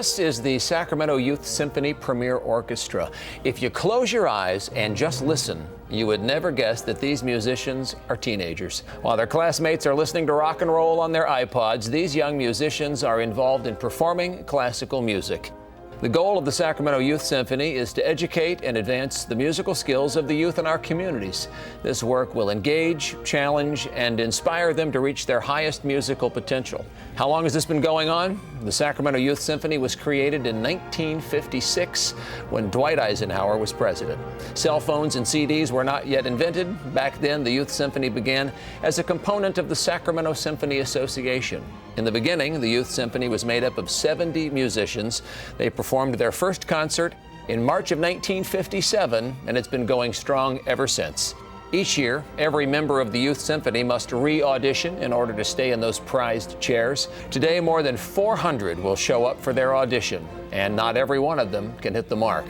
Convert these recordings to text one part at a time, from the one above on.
This is the Sacramento Youth Symphony Premier Orchestra. If you close your eyes and just listen, you would never guess that these musicians are teenagers. While their classmates are listening to rock and roll on their iPods, these young musicians are involved in performing classical music. The goal of the Sacramento Youth Symphony is to educate and advance the musical skills of the youth in our communities. This work will engage, challenge, and inspire them to reach their highest musical potential. How long has this been going on? The Sacramento Youth Symphony was created in 1956 when Dwight Eisenhower was president. Cell phones and CDs were not yet invented. Back then, the Youth Symphony began as a component of the Sacramento Symphony Association. In the beginning, the Youth Symphony was made up of 70 musicians. They performed their first concert in March of 1957, and it's been going strong ever since. Each year, every member of the Youth Symphony must re-audition in order to stay in those prized chairs. Today, more than 400 will show up for their audition, and not every one of them can hit the mark.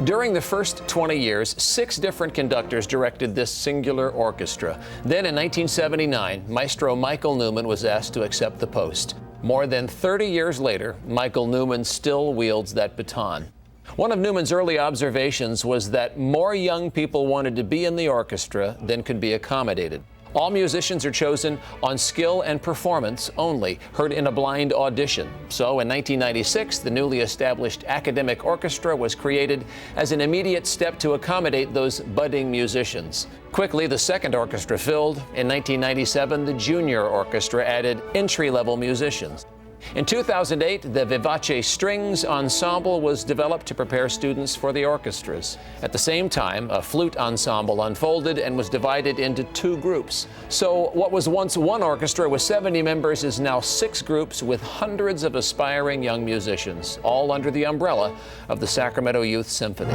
During the first 20 years, 6 different conductors directed this singular orchestra. Then in 1979, Maestro Michael Newman was asked to accept the post. More than 30 years later, Michael Newman still wields that baton. One of Newman's early observations was that more young people wanted to be in the orchestra than could be accommodated. All musicians are chosen on skill and performance only, heard in a blind audition. So in 1996, the newly established academic orchestra was created as an immediate step to accommodate those budding musicians. Quickly, the second orchestra filled. In 1997, the junior orchestra added entry-level musicians. In 2008, the Vivace Strings Ensemble was developed to prepare students for the orchestras. At the same time, a flute ensemble unfolded and was divided into 2 groups. So what was once one orchestra with 70 members is now 6 groups with hundreds of aspiring young musicians, all under the umbrella of the Sacramento Youth Symphony.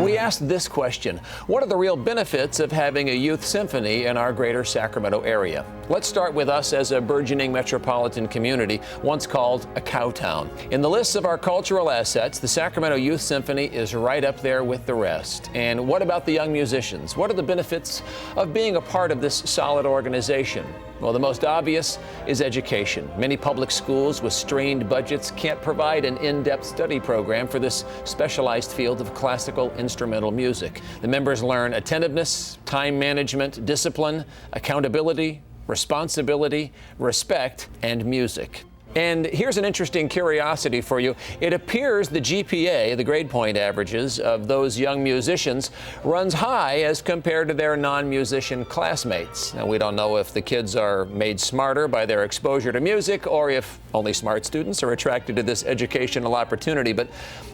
We asked this question: what are the real benefits of having a youth symphony in our greater Sacramento area? Let's start with us as a burgeoning metropolitan community, once called a cowtown. In the list of our cultural assets, the Sacramento Youth Symphony is right up there with the rest. And what about the young musicians? What are the benefits of being a part of this solid organization? Well, the most obvious is education. Many public schools with strained budgets can't provide an in-depth study program for this specialized field of classical instrumental music. The members learn attentiveness, time management, discipline, accountability, responsibility, respect, and music. And here's an interesting curiosity for you. It appears the GPA, the grade point averages of those young musicians, runs high as compared to their non-musician classmates. Now, we don't know if the kids are made smarter by their exposure to music or if only smart students are attracted to this educational opportunity. But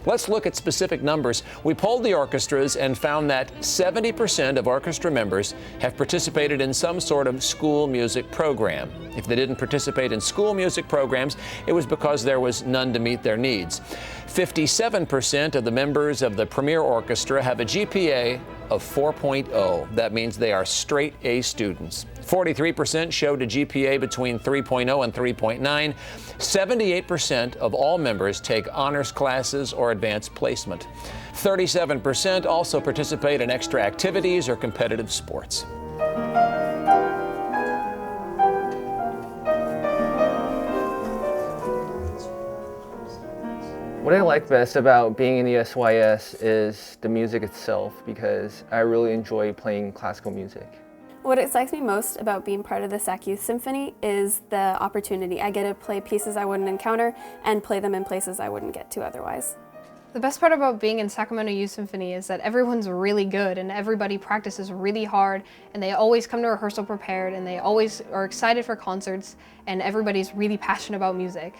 let's look at specific numbers. We polled the orchestras and found that 70% of orchestra members have participated in some sort of school music program. If they didn't participate in school music programs, it was because there was none to meet their needs. 57% of the members of the Premier Orchestra have a GPA of 4.0. That means they are straight A students. 43% showed a GPA between 3.0 and 3.9. 78% of all members take honors classes or advanced placement. 37% also participate in extra activities or competitive sports. What I like best about being in the SYS is the music itself, because I really enjoy playing classical music. What excites me most about being part of the Sac Youth Symphony is the opportunity. I get to play pieces I wouldn't encounter and play them in places I wouldn't get to otherwise. The best part about being in Sacramento Youth Symphony is that everyone's really good and everybody practices really hard, and they always come to rehearsal prepared, and they always are excited for concerts, and everybody's really passionate about music.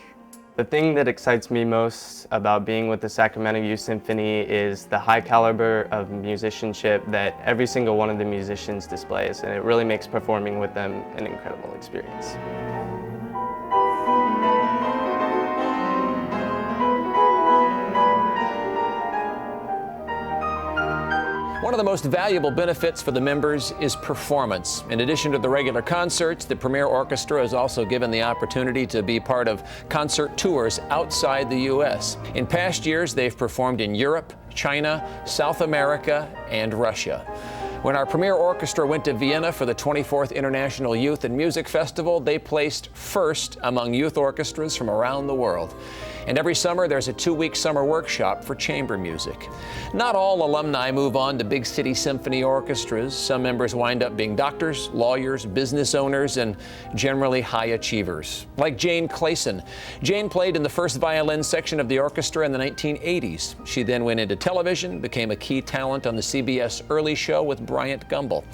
The thing that excites me most about being with the Sacramento Youth Symphony is the high caliber of musicianship that every single one of the musicians displays, and it really makes performing with them an incredible experience. One of the most valuable benefits for the members is performance. In addition to the regular concerts, the Premier Orchestra is also given the opportunity to be part of concert tours outside the U.S. In past years, they've performed in Europe, China, South America, and Russia. When our premier orchestra went to Vienna for the 24th International Youth and Music Festival, they placed first among youth orchestras from around the world. And every summer, there's a 2-week summer workshop for chamber music. Not all alumni move on to big city symphony orchestras. Some members wind up being doctors, lawyers, business owners, and generally high achievers. Like Jane Clayson. Jane played in the first violin section of the orchestra in the 1980s. She then went into television, became a key talent on the CBS Early Show with Bryant Gumbel.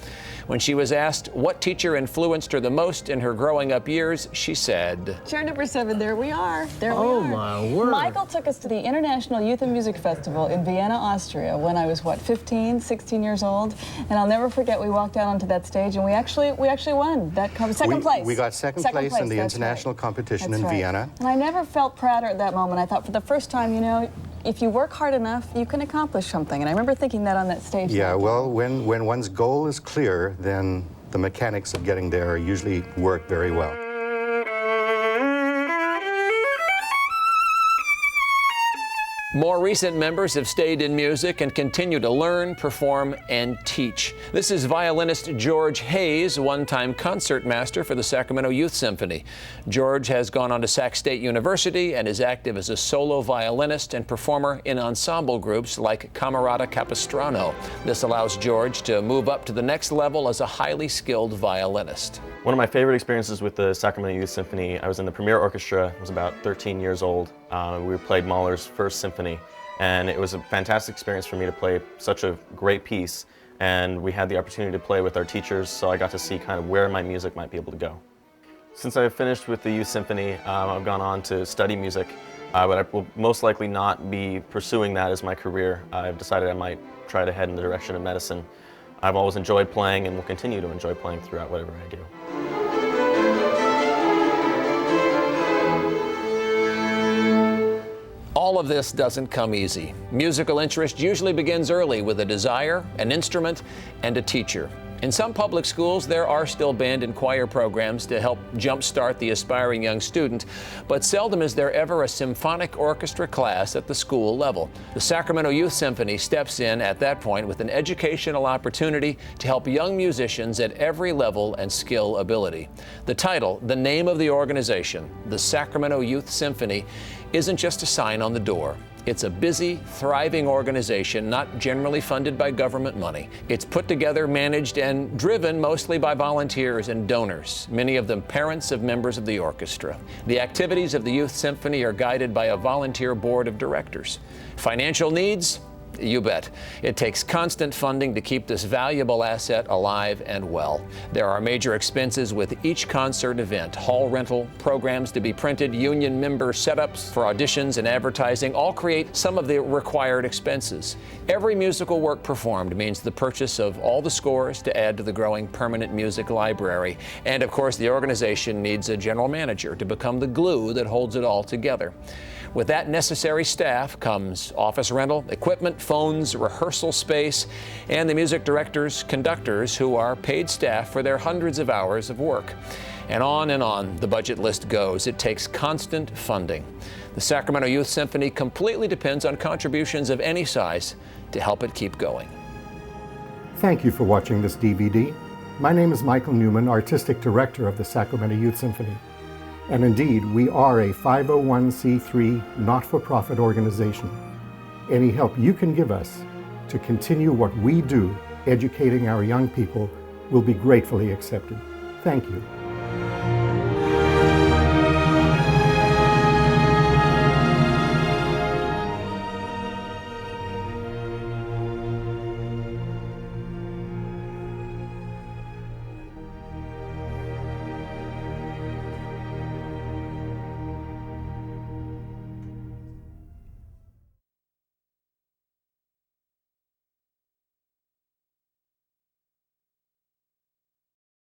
When she was asked what teacher influenced her the most in her growing up years, she said, Chair number 7, there we are. There we are. Oh my word. Michael took us to the International Youth and Music Festival in Vienna, Austria when I was, 15, 16 years old. And I'll never forget, we walked out onto that stage and we actually won that second place. We got second place in the international competition in Vienna. And I never felt prouder at that moment. I thought for the first time, if you work hard enough, you can accomplish something. And I remember thinking that on that stage. Yeah, well, when one's goal is clear, then the mechanics of getting there usually work very well. More recent members have stayed in music and continue to learn, perform, and teach. This is violinist George Hayes, one-time concertmaster for the Sacramento Youth Symphony. George has gone on to Sac State University and is active as a solo violinist and performer in ensemble groups like Camerata Capistrano. This allows George to move up to the next level as a highly skilled violinist. One of my favorite experiences with the Sacramento Youth Symphony, I was in the premier orchestra. I was about 13 years old. We played Mahler's first symphony, and it was a fantastic experience for me to play such a great piece. And we had the opportunity to play with our teachers, so I got to see kind of where my music might be able to go. Since I finished with the Youth Symphony, I've gone on to study music, but I will most likely not be pursuing that as my career. I've decided I might try to head in the direction of medicine. I've always enjoyed playing and will continue to enjoy playing throughout whatever I do. All of this doesn't come easy. Musical interest usually begins early with a desire, an instrument, and a teacher. In some public schools, there are still band and choir programs to help jumpstart the aspiring young student, but seldom is there ever a symphonic orchestra class at the school level. The Sacramento Youth Symphony steps in at that point with an educational opportunity to help young musicians at every level and skill ability. The title, the name of the organization, the Sacramento Youth Symphony, isn't just a sign on the door. It's a busy, thriving organization not generally funded by government money. It's put together, managed, and driven mostly by volunteers and donors, many of them parents of members of the orchestra. The activities of the Youth Symphony are guided by a volunteer board of directors. Financial needs? You bet. It takes constant funding to keep this valuable asset alive and well. There are major expenses with each concert event: hall rental, programs to be printed, union member setups for auditions and advertising all create some of the required expenses. Every musical work performed means the purchase of all the scores to add to the growing permanent music library. And of course, the organization needs a general manager to become the glue that holds it all together. With that necessary staff comes office rental, equipment, phones, rehearsal space, and the music directors, conductors who are paid staff for their hundreds of hours of work. And on the budget list goes. It takes constant funding. The Sacramento Youth Symphony completely depends on contributions of any size to help it keep going. Thank you for watching this DVD. My name is Michael Newman, Artistic Director of the Sacramento Youth Symphony. And indeed, we are a 501c3 not-for-profit organization. Any help you can give us to continue what we do, educating our young people, will be gratefully accepted. Thank you.